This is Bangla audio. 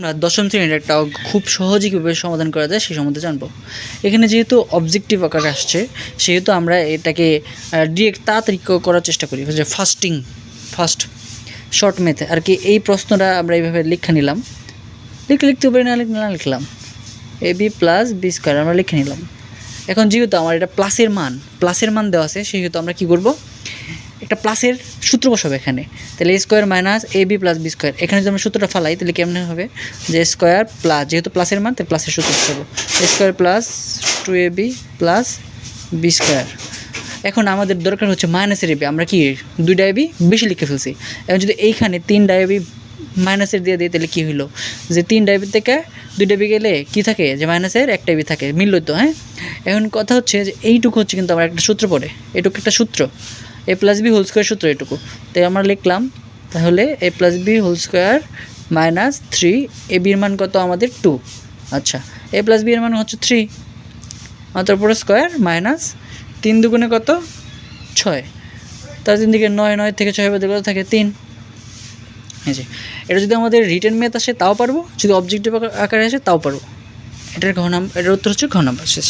আমরা দশম শ্রেণীর একটা খুব সহজে কীভাবে সমাধান করা যায় সেই সম্বন্ধে জানবো। এখানে যেহেতু অবজেক্টিভ আকারে আসছে সেহেতু আমরা এটাকে ডিরেক্ট তাড়াতাড়ি করার চেষ্টা করি, যে ফার্স্ট শর্ট মেথে আর কি। এই প্রশ্নটা আমরা এইভাবে লিখে নিলাম, লিখতে পারি না লিখলাম A B plus b square আমরা লিখে নিলাম। এখন যেহেতু আমার এটা প্লাসের মান দেওয়া আছে সেহেতু আমরা কী করব, একটা প্লাসের সূত্র বসাবো এখানে। তাহলে এ square minus A B plus b square, এখানে যদি আমরা সূত্রটা ফালাই তাহলে কেমন হবে, যে স্কোয়ার প্লাস, যেহেতু প্লাসের মান তাই প্লাসের সূত্র বসাবো, a square plus 2ab plus b square. এখন আমাদের দরকার হচ্ছে মাইনাসের এবি, আমরা কি 2টা এবি বেশি লিখে ফেলছি। এখন যদি এইখানে 3টা এবি মাইনাসের দিয়ে দিই তাহলে কী হইলো, যে 3টা এবি থেকে 2টা এবি গেলে কী থাকে, যে মাইনাসের একটা এবি থাকে, মিলল তো। হ্যাঁ, এখন কথা হচ্ছে যে এইটুকু হচ্ছে কিন্তু আমার একটা সূত্র পড়ে, এটুকু একটা সূত্র, a plus b whole square সূত্র এটুকু। তাই আমরা লিখলাম তাহলে a plus b whole square minus 3, a বির মান কত আমাদের 2। আচ্ছা, এ প্লাস বি এর মান হচ্ছে 3, তারপরে স্কোয়ার মাইনাস 3 দুগুণে কত 6, তার 3 দিকে 9, 9 থেকে 6 বাদে কত থাকে 3। এই যে এটা যদি আমাদের রিটেন ম্যাথ আসে তাও পারবো, যদি অবজেক্টিভ আকারে আসে তাও পারবো। এটার উত্তর হচ্ছে ঘ নাম্বার শেষ।